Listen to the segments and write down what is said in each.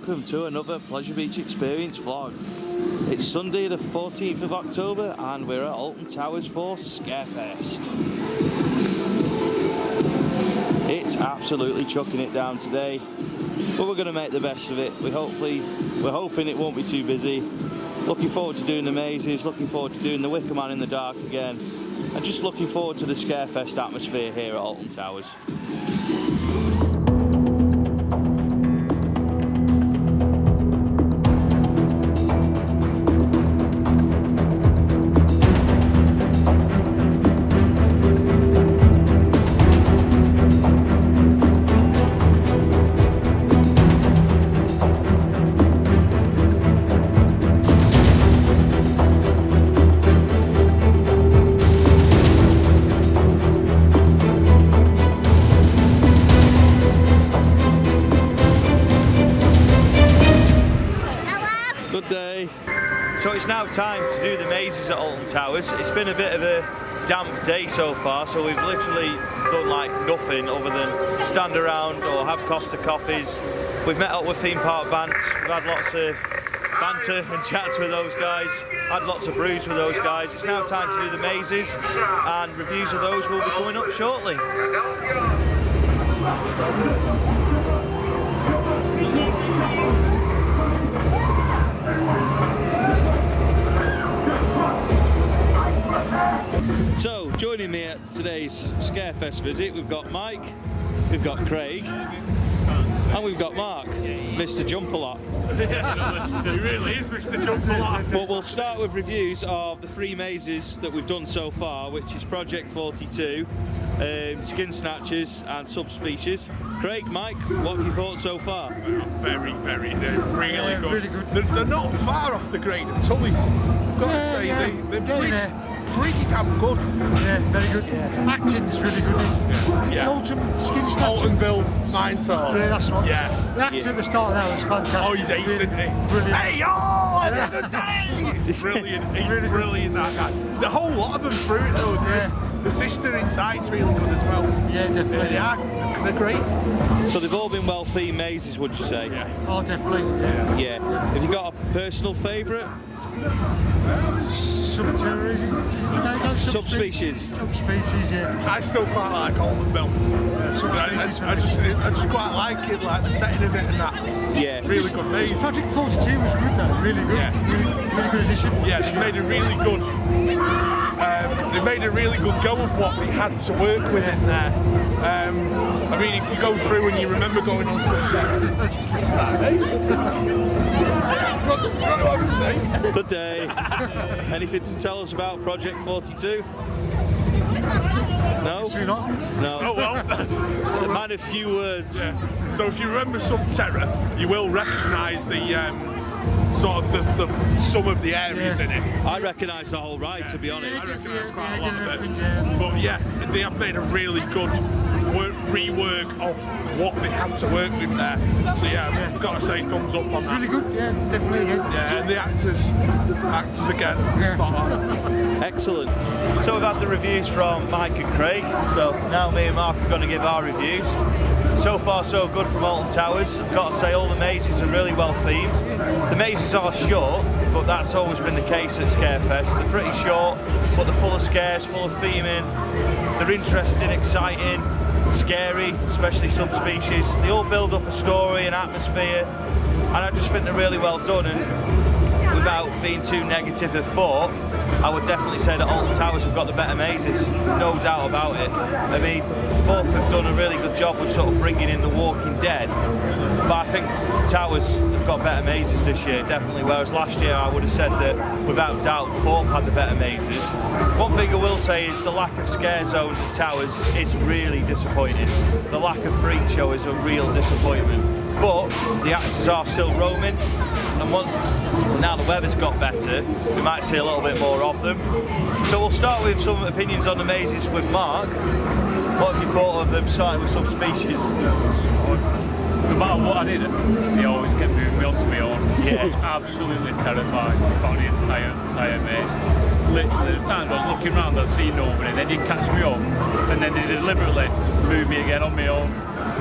welcome to another Pleasure Beach Experience vlog. It's Sunday the 14th of October and we're at Alton Towers for Scarefest. It's absolutely chucking it down today, but we're going to make the best of it. We're hoping it won't be too busy. Looking forward to doing the mazes, looking forward to doing the Wicker Man in the dark again, and just looking forward to the Scarefest atmosphere here at Alton Towers. Good day. So it's now time to do the mazes at Alton Towers. It's been a bit of a damp day so far, so we've literally done like nothing other than stand around or have Costa coffees. We've met up with theme park bands, we've had lots of banter and chats with those guys, had lots of brews with those guys. It's now time to do the mazes, and reviews of those will be coming up shortly. So, joining me at today's Scarefest visit, we've got Mike, we've got Craig, and we've got Mark, Mr. Jump-A-Lot. He really is Mr. Jump-A-Lot. But we'll start with reviews of the 3 mazes that we've done so far, which is Project 42, Skin Snatchers and Subspecies. Craig, Mike, what have you thought so far? Very, they're really good. Really good. They're not far off the grade of Tully's. I've got to say, they're pretty damn good. Yeah, very good. Yeah. Acting is really good. Yeah. Alton Skin Snatchers. Altonville, Mindtals. Yeah, that's one. Yeah. The actor at the start of that was fantastic. Oh, he's ace, isn't he? Brilliant. Hey, yo! He's brilliant. He's really brilliant, that guy. The whole lot of them through it, though. Yeah. The sister inside's really good as well. Yeah, definitely. They are. They're great. So they've all been well-themed mazes, would you say? Yeah. Oh, definitely. Yeah. Have you got a personal favourite? Subspecies. Subspecies, yeah. I still quite like Altonville. I just quite like it, like the setting of it and that. Yeah. Really good maze. Project 42 was good though, really good. Yeah. Really good addition. Yeah, they made a really good. They made a really good go of what they had to work with in there. I mean, if you go through and you remember going on Sunset. Good day. Anything to tell us about Project 42? No? No. Oh well. A man of few words. Yeah. So if you remember Subterra, you will recognise the sort of the some of the areas in it. I recognise the whole ride, to be honest. I recognise quite a lot of it. But yeah, they have made a really good rework of what they had to work with there. So yeah, I've got to say thumbs up on that. Really good, yeah, definitely. Yeah, and the actors again, spot on. Excellent. So we've had the reviews from Mike and Craig, so now me and Mark are going to give our reviews. So far so good from Alton Towers. I've got to say all the mazes are really well themed. The mazes are short, but that's always been the case at Scarefest. They're pretty short, but they're full of scares, full of theming. They're interesting, exciting, scary, especially Subspecies. They all build up a story, an atmosphere, and I just think they're really well done. And without being too negative of thought, I would definitely say that Alton Towers have got the better mazes, no doubt about it. I mean, Thorpe have done a really good job of sort of bringing in the Walking Dead, but I think Towers have got better mazes this year, definitely, whereas last year I would have said that without doubt Thorpe had the better mazes. One thing I will say is the lack of scare zones at Towers is really disappointing. The lack of freak show is a real disappointment, but the actors are still roaming, and now the weather's got better, we might see a little bit more of them. So we'll start with some opinions on the mazes with Mark. What have you thought of them, starting with Subspecies? No matter what I did, they always kept moving me onto my own. Yeah. I was absolutely terrified about the entire maze. Literally, there's times I was looking around, I'd seen nobody, they didn't catch me up, and then they deliberately moved me again on my own.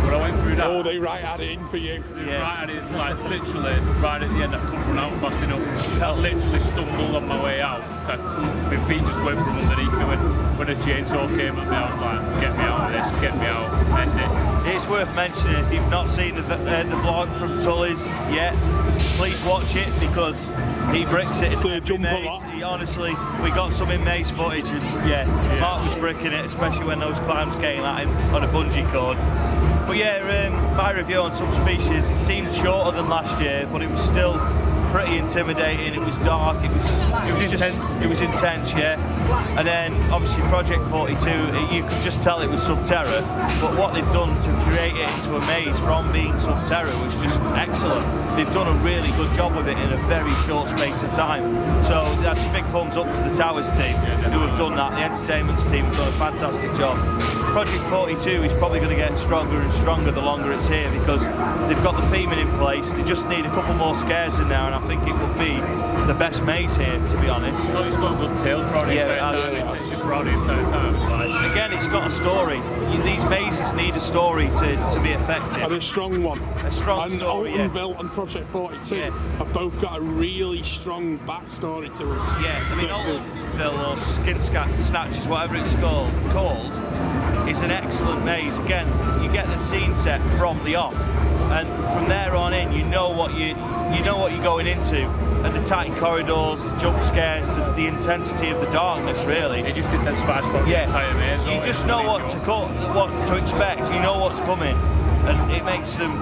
When I went through that, Oh, they right had it in for you. right at it, like literally right at the end, I couldn't run out fast enough. I literally stumbled on my way out. My feet just went from underneath me when the chainsaw came at me. I was like, get me out of this, get me out, end it. It's worth mentioning, if you've not seen the vlog from Tully's yet, please watch it because he bricks it in every maze. He honestly, we got some in maze footage and yeah, Mark was bricking it, especially when those clowns came at him on a bungee cord. But yeah, my review on some species, it seemed shorter than last year, but it was still pretty intimidating. It was dark, it was intense. It was intense, yeah. And then obviously Project 42, you could just tell it was Subterra, but what they've done to create it into a maze from being Subterra was just excellent. They've done a really good job with it in a very short space of time. So that's a big thumbs up to the Towers team who have done that. The entertainments team have done a fantastic job. Project 42 is probably going to get stronger and stronger the longer it's here because they've got the theming in place. They just need a couple more scares in there, and I think it will be the best maze here, to be honest. It's got a good tail for the entire time. It's like, again, it's got a story. These mazes need a story to be effective. And a strong one. A strong story, Altonville and Project 42 have both got a really strong backstory to them. Yeah, I mean, Altonville or Skin Snatches, whatever it's called, is an excellent maze. Again, you get the scene set from the off, and from there on in, you know what you're going into, and the tight corridors, the jump scares, the intensity of the darkness. Really, it just intensifies from the entire maze. You just know what to expect. You know what's coming, and it makes them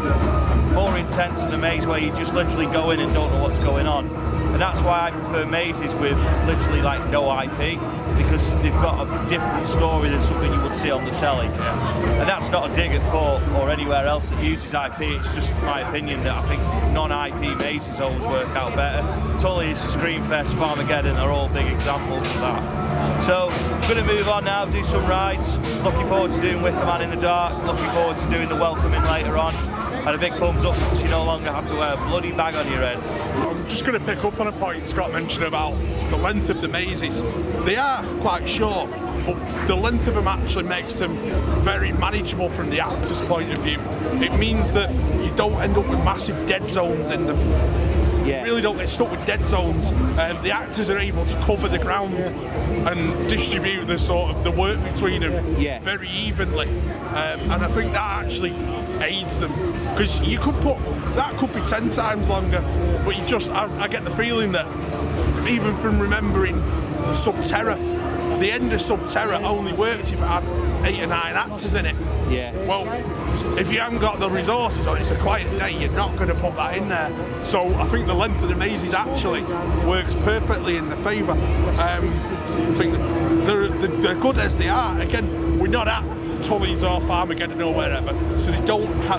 more intense in the maze where you just literally go in and don't know what's going on. And that's why I prefer mazes with literally like no IP, because they've got a different story than something you would see on the telly. And that's not a dig at Thought or anywhere else that uses IP, it's just my opinion that I think non-IP mazes always work out better. Tully's, Screamfest, Farmageddon are all big examples of that. So, I'm going to move on now, do some rides. Looking forward to doing Wicker Man in the dark, looking forward to doing the Welcoming later on. And a big thumbs up because you no longer have to wear a bloody bag on your head. I'm just going to pick up on a point Scott mentioned about the length of the mazes. They are quite short, but the length of them actually makes them very manageable from the actor's point of view. It means that you don't end up with massive dead zones in them. You really don't get stuck with dead zones. The actors are able to cover the ground and distribute the work between them very evenly, and I think that actually aids them, because you could that could be 10 times longer, but I get the feeling that even from remembering Subterra, the end of Subterra only worked if it had 8 or 9 actors in it. Well, if you haven't got the resources or it's a quiet day, you're not going to put that in there. So I think the length of the mazes actually works perfectly in their favour. I think they're good as they are. Again, we're not at Tully's or Farmageddon or wherever, so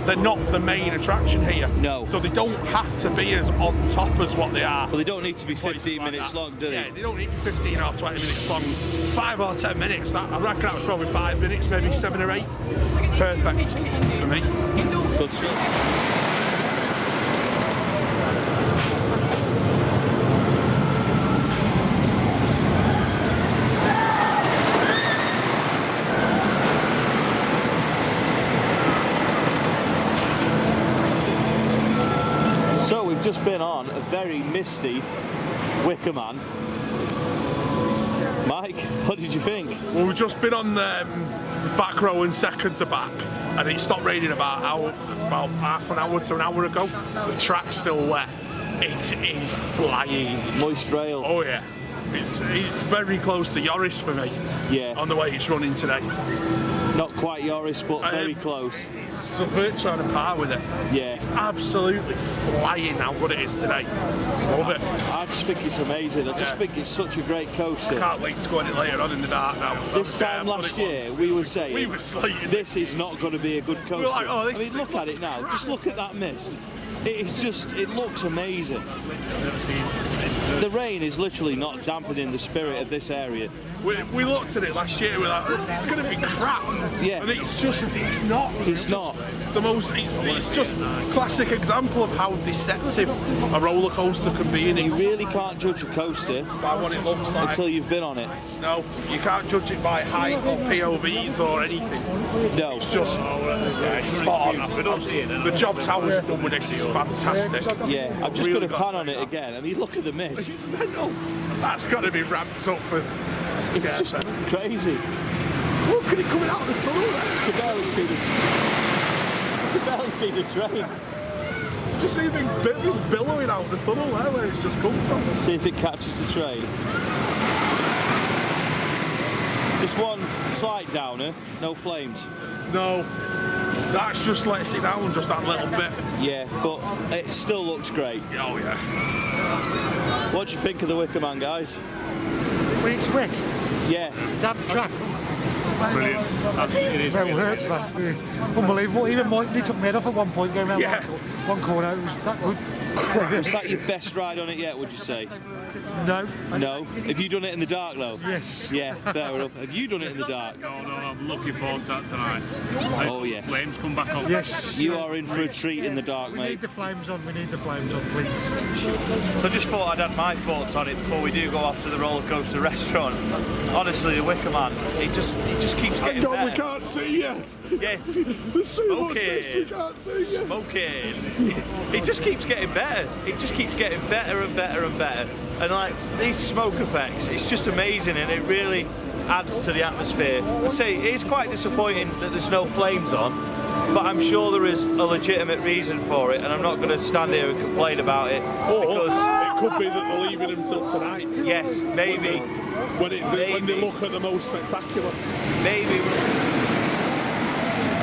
they're not the main attraction here. No. So they don't have to be as on top as what they are. Well, they don't need to be 15 minutes long, do they? Yeah, they don't need 15 or 20 minutes long. 5 or 10 minutes. I reckon that was probably 5 minutes, maybe 7 or 8. Perfect for me. Good stuff. Just been on a very misty Wicker Man. Mike, what did you think? Well, we've just been on the back row and second to back, and it stopped raining about half an hour to an hour ago, so the track's still wet. It is flying. Moist rail. Oh yeah. It's very close to Yoris for me. Yeah. On the way it's running today. Not quite Yoris, but very close. It's virtually on a par with it. Yeah. It's absolutely flying how good it is today. Love it. I just think it's amazing. I just think it's such a great coaster. I can't wait to go on it later on in the dark now. This time last year, we were saying this is not going to be a good coaster. We were like, oh, I mean, look at it now. Just look at that mist. It looks amazing. The rain is literally not dampening the spirit of this area. We looked at it last year, we were like, it's going to be crap. Yeah. And it's not. It's not. the most. It's just classic example of how deceptive a roller coaster can be. You really can't judge a coaster by what it looks like until you've been on it. No, you can't judge it by height or POVs or anything. No. It's just spot on. The job Towers have done with this is fantastic. Yeah, I've just got to pan on it again. I mean, look at the mist. It's mental. That's got to be ramped up for It's just crazy. Look at it coming out of the tunnel there. You can barely see the train. Just see the billowing out the tunnel there where it's just come from. See if it catches the train. Just one slight downer, no flames. No, that's just lets it down just that little bit. Yeah, but it still looks great. Oh yeah. What do you think of the Wicker Man, guys? When it's wet, Yeah. damp track. Brilliant. Absolutely, it is. Well, really hurts, man. Unbelievable. Even Mike, he took me head off at one point going around one corner. It was that good. Is that your best ride on it yet, would you say? No. No? Have you done it in the dark, though? Yes. Yeah, fair enough. Have you done it in the dark? No, I'm looking forward to that tonight. Oh, yes. Flames come back on. Yes. You are in for a treat in the dark, We mate. need the flames on. We need the flames on, please. So I just thought I'd add my thoughts on it before we do go off to the roller coaster restaurant. Honestly, the Wicker Man, it just keeps getting Hang on, we better. can't see you. Yeah. There's too much mist, we can't see you. Smoking. It just keeps getting better. It just keeps getting better and better and better. And like these smoke effects, it's just amazing, and it really adds to the atmosphere. I say it is quite disappointing that there's no flames on, but I'm sure there is a legitimate reason for it, and I'm not going to stand here and complain about it. Because it could be that they're leaving them till tonight. yes, maybe. When they look at the most spectacular.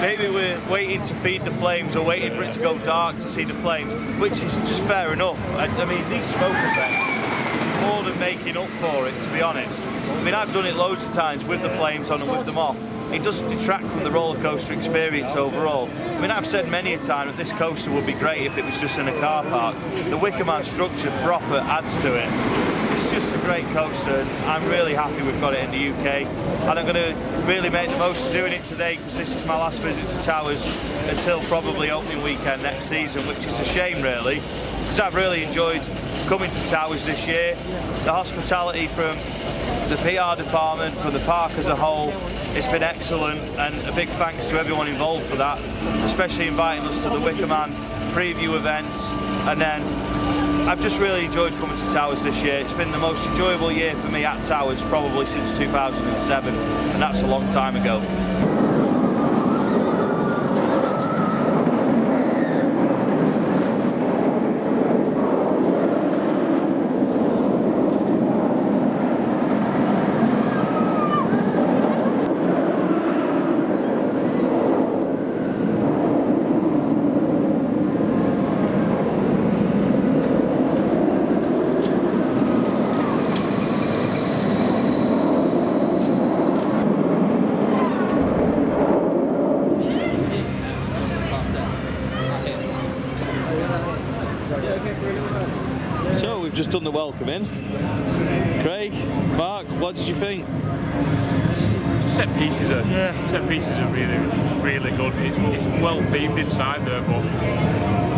Maybe we're waiting to feed the flames or waiting for it to go dark to see the flames, which is just fair enough. I mean, these smoke effects, more than making up for it, to be honest. I mean, I've done it loads of times with the flames on and with them off. It doesn't detract from the roller coaster experience overall. I mean, I've said many a time that this coaster would be great if it was just in a car park. The Wicker Man structure proper adds to it. It's just a great coaster, and I'm really happy we've got it in the UK. And I'm going to really make the most of doing it today, because this is my last visit to Towers until probably opening weekend next season, which is a shame really, because I've really enjoyed coming to Towers this year. The hospitality from the PR department, from the park as a whole, it's been excellent, and a big thanks to everyone involved for that, especially inviting us to the Wicker Man preview events. And then I've just really enjoyed coming to Towers this year. It's been the most enjoyable year for me at Towers probably since 2007, and that's a long time ago. So we've just done the welcome in. Craig, Mark, what did you think? Set pieces are really good. It's well themed inside there, but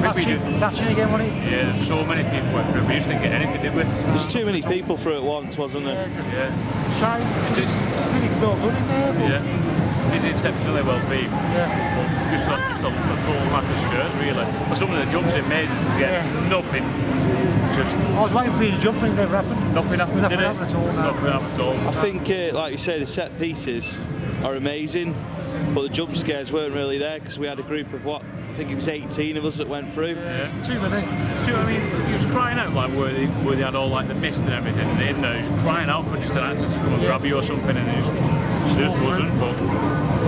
Batching again, wasn't it? yeah, there's so many people went through. We just didn't get anything, did we? There's too many people through at once, wasn't there? Yeah. Shame. It's really well done in there. But Yeah. It's exceptionally well themed. yeah. Just a total lack of skirts, really. But some of the jumps are amazing to get nothing. Just I was waiting for you to jump and it never happened. nothing happened, Nothing did it? happened at all, no. Nothing happened at all. I think, like you say, the set pieces are amazing, but the jump scares weren't really there because we had a group of I think it was 18 of us that went through. Too many. So, I mean, he was crying out like where they had all like the mist and everything in there. He was crying out for just an actor to come and grab you or something, and it just wasn't. But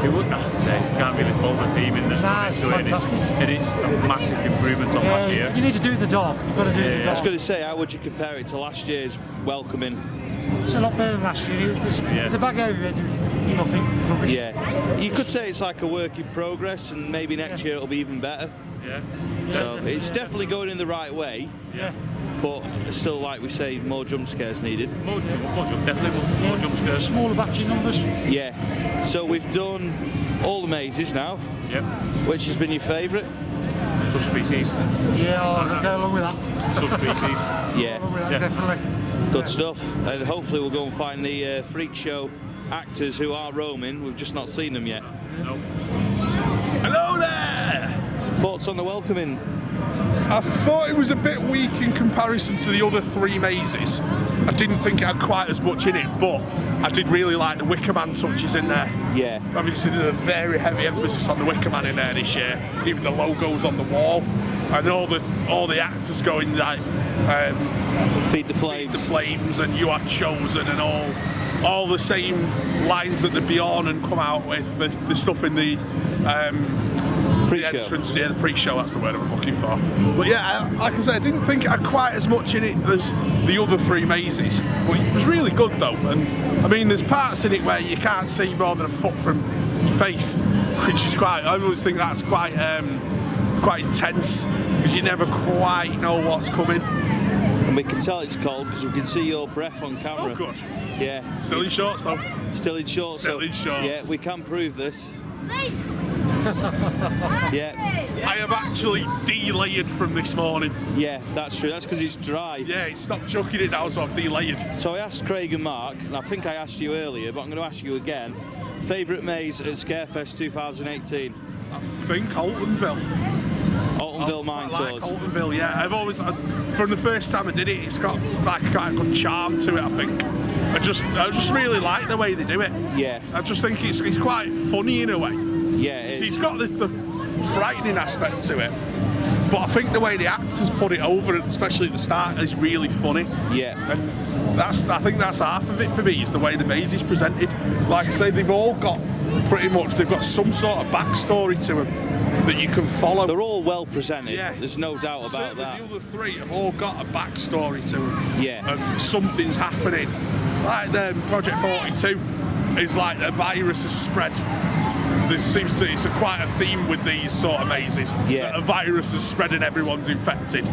it wouldn't have to say. Can't really fault the theme in this. Nah, it's fantastic. And it's a massive improvement on last year. You need to do it in the dark. You've got to do it in the I was dark. going to say, how would you compare it to last year's welcoming? It's a lot better than last year. The back area did nothing. Rubbish. Yeah, you could say it's like a work in progress, and maybe next year it'll be even better. Yeah. So it's definitely going in the right way, Yeah. but still, like we say, more jump scares needed. More jump, definitely more jump scares. Smaller batching numbers. Yeah, so we've done all the mazes now. Yep. Which has been your favourite? Subspecies. Yeah, I'll go along with that. Subspecies. Yeah, Along with that, definitely. good stuff. And hopefully we'll go and find the freak show actors who are roaming. We've just not seen them yet. Nope. Hello there! Thoughts on the welcoming? I thought it was a bit weak in comparison to the other 3 mazes. I didn't think it had quite as much in it, but I did really like the Wicker Man touches in there. Yeah. Obviously there's a very heavy emphasis on the Wicker Man in there this year. Even the logos on the wall. And all the actors going like Feed the Feed the Flames. Flames and You Are Chosen and all the same lines that the Beyond and come out with, the stuff in the Pre-show. entrance, yeah, the pre-show, that's the word I was looking for. But yeah, like I said, I didn't think it had quite as much in it as the other 3 mazes, but it was really good though. And I mean, there's parts in it where you can't see more than a foot from your face, which is I always think that's quite intense, because you never quite know what's coming. And we can tell it's cold because we can see your breath on camera. Oh, good. Yeah. Still in shorts though. Still in shorts. Still in shorts. Yeah, we can prove this. Yeah. I have actually delayed from this morning. Yeah, that's true. That's because it's dry. Yeah, it stopped chucking it now, so I've delayed. So I asked Craig and Mark, and I think I asked you earlier, but I'm going to ask you again. Favourite maze at Scarefest 2018? I think Altonville. Altonville Mine I like Tours. Altonville, yeah. I've always, from the first time I did it, it's got like quite a good charm to it, I think. I just really like the way they do it. Yeah. I just think it's quite funny in a way. Yeah, it It's is. got the frightening aspect to it, but I think the way the actors put it over, especially at the start, is really funny. Yeah. And I think that's half of it for me, is the way the maze is presented. Like I say, they've all got they've got some sort of backstory to them that you can follow. They're all well presented. Yeah. There's no doubt about Certainly that. the other 3 have all got a backstory to them. Yeah. Of something's happening. Like the Project 42 is like a virus has spread. There seems to it's quite a theme with these sort of mazes. Yeah. That a virus has spread and everyone's infected.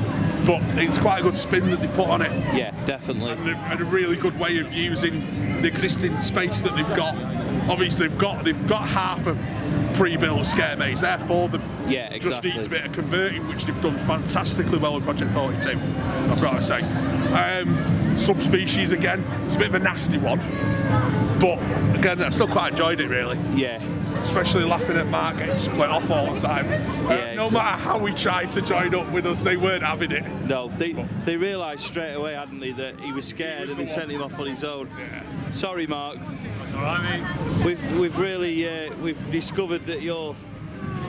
But it's quite a good spin that they put on it. Yeah, definitely. And a really good way of using the existing space that they've got. Obviously they've got half a pre-built scare maze, therefore the Yeah, just exactly. needs a bit of converting, which they've done fantastically well with Project 42, I've got to say. Subspecies again, it's a bit of a nasty one, but again I still quite enjoyed it really. Yeah. Especially laughing at Mark getting split off all the time. Yeah, no matter how we tried to join up with us, they weren't having it. No, they realised straight away, hadn't they, that he was scared and they sent him off on his own. Yeah. Sorry, Mark. That's alright, mate. We've really we've discovered that you're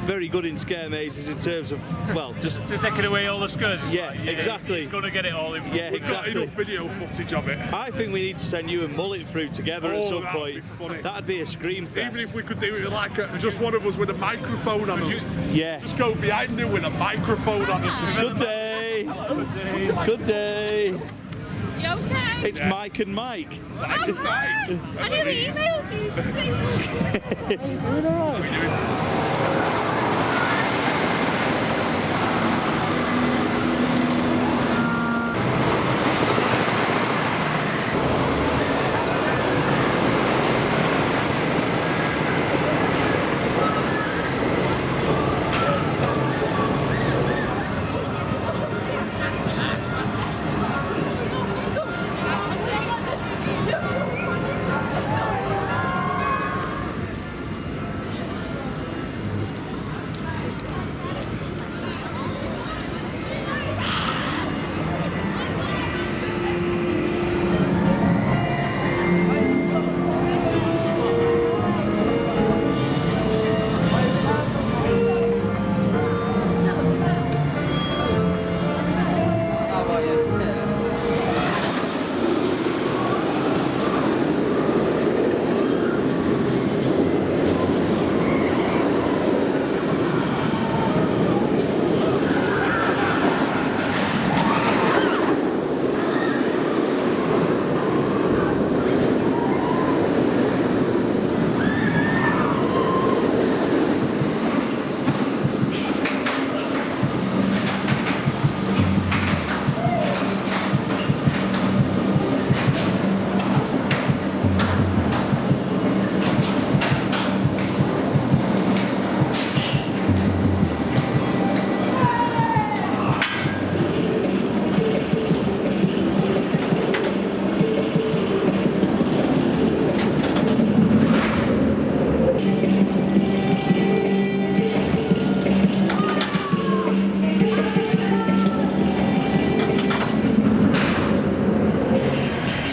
very good in scare mazes in terms of, well, just Just taking away all the scourges. Yeah, exactly. He's going to get it all in. Yeah, We've exactly. got enough video footage of it. I think we need to send you and Mullet through together at Oh, some that'd point. be funny. That'd be a scream fest. Even if we could do it like just one of us with a microphone on us. Yeah. Just go behind him with a microphone on us. Good day. Good day. You okay? It's Mike and Mike. I'm fine. I nearly emailed you to say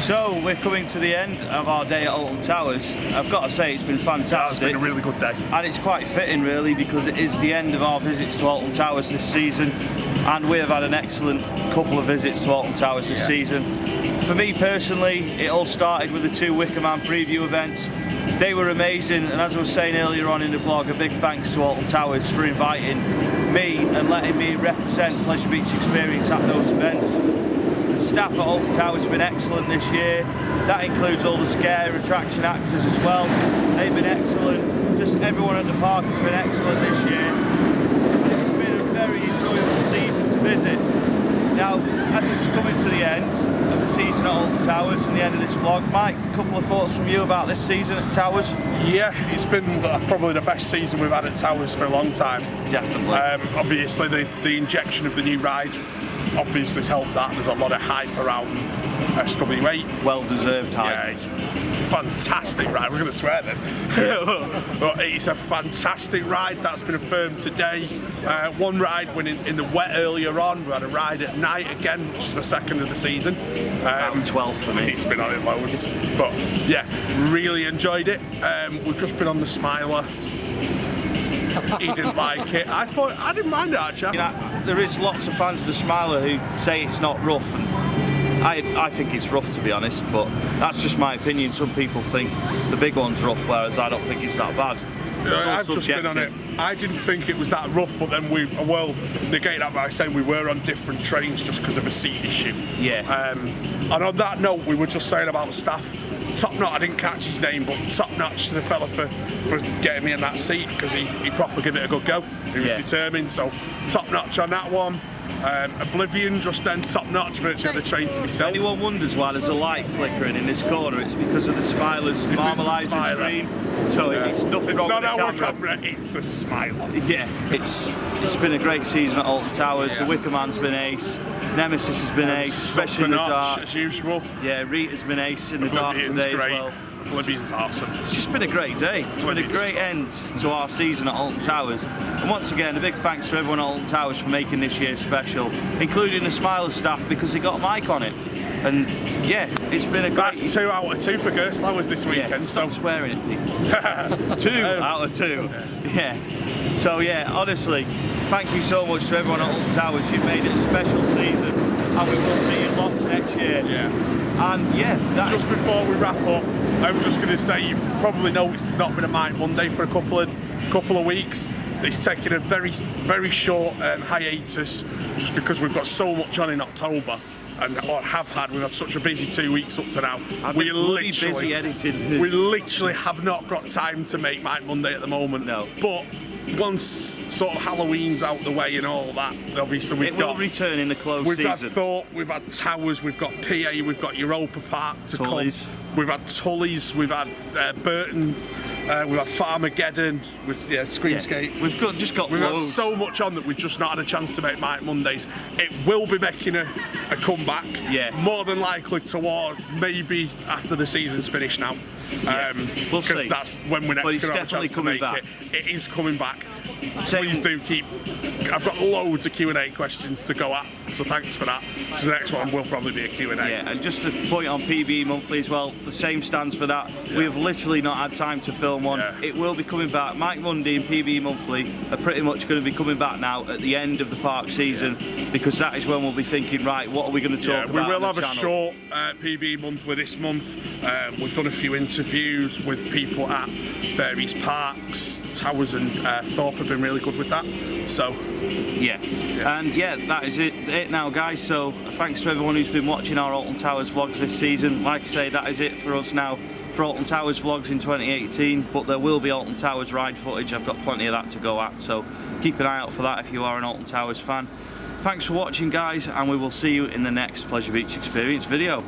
So we're coming to the end of our day at Alton Towers. I've got to say it's been fantastic. It's been a really good day. And it's quite fitting really, because it is the end of our visits to Alton Towers this season, and we have had an excellent couple of visits to Alton Towers this season. For me personally, it all started with the 2 Wicker Man preview events. They were amazing, and as I was saying earlier on in the vlog, a big thanks to Alton Towers for inviting me and letting me represent Pleasure Beach Experience at those events. The staff at Alton Towers have been excellent this year. That includes all the scare attraction actors as well. They've been excellent. Just everyone at the park has been excellent this year. It's been a very enjoyable season to visit. Now, as it's coming to the end of the season at Alton Towers and the end of this vlog, Mike, a couple of thoughts from you about this season at Towers? Yeah, it's been probably the best season we've had at Towers for a long time. Definitely. Obviously, the injection of the new ride obviously has helped that. There's a lot of hype around SW8. Well-deserved hype. Yeah, it's fantastic ride. We're going to swear then. But it's a fantastic ride. That's been affirmed today. One ride went in the wet earlier on. We had a ride at night again, which is the second of the season. 12 for me. It's been on it loads. But yeah, really enjoyed it. We've just been on the Smiler. He didn't like it. I didn't mind it actually. You know, there is lots of fans of the Smiler who say it's not rough, and I think it's rough, to be honest, but that's just my opinion. Some people think the big one's rough, whereas I don't think it's that bad. I've just been on it. I didn't think it was that rough, but then we negate that by saying we were on different trains just because of a seat issue. Yeah. And on that note, we were just saying about staff. Top notch, I didn't catch his name, but top notch to the fella for getting me in that seat, because he proper gave it a good go. He was determined, so top notch on that one. Oblivion just then top notch, virtually the train to myself. If anyone wonders why there's a light flickering in this corner, it's because of the Smiler's Marmalizer screen. So it's nothing wrong with the camera. It's not our camera, it's the Smiler. Yeah, it's been a great season at Alton Towers. Yeah. The Wicker Man's been ace. Nemesis has been ace, especially in the dark. As usual. Yeah, Rita's been ace in the dark today as well. Oblivion's awesome. It's just been a great day. It's been a great end to our season at Alton Towers. And once again, a big thanks to everyone at Alton Towers for making this year special, including the Smiler staff, because they got Mike on it. And yeah, it's been a great... That's 2 out of 2 for Gerstlowers this weekend. Yeah, stop swearing at me. 2 out of 2. Yeah. So yeah, honestly, thank you so much to everyone at Alton Towers. You've made it a special season, and we will see you lots next year. Yeah. And yeah, just before we wrap up, I'm just going to say you've probably noticed there's not been a Mike Monday for a couple of weeks. It's taken a very short hiatus, just because we've got so much on in October. We've had such a busy 2 weeks up to now. We're literally busy editing. We literally have not got time to make Mike Monday at the moment. No. But once sort of Halloween's out the way and all that, obviously we've got... It will return in the closed season. We've had Thought, we've had Towers, we've got PA, we've got Europa Park to Tully's. come. We've had Tully's, we've had Burton, we've had Farmageddon, with Screamscape. We've just got We've loads. had so much on that we've just not had a chance to make Mike Mondays. It will be making a comeback. Yeah. More than likely toward maybe after the season's finished now. We'll see. Because that's when we're next going to have a chance to make it. It is coming back. Please do keep... I've got loads of Q&A questions to go at, so thanks for that. So the next one will probably be a Q&A. Yeah, and just a point on PBE Monthly as well, the same stands for that. Yeah. We have literally not had time to film one. Yeah. It will be coming back. Mike Monday and PBE Monthly are pretty much going to be coming back now at the end of the park season, because that is when we'll be thinking, right, what are we going to talk about? We will have a short PBE Monthly this month. We've done a few interviews with people at various parks. Towers and Thorpe have been really good with that. So yeah. And yeah, that is it now, guys. So thanks to everyone who's been watching our Alton Towers vlogs this season. Like I say, that is it for us now for Alton Towers vlogs in 2018, but there will be Alton Towers ride footage. I've got plenty of that to go at, so keep an eye out for that if you are an Alton Towers fan. Thanks for watching, guys, and we will see you in the next Pleasure Beach Experience video.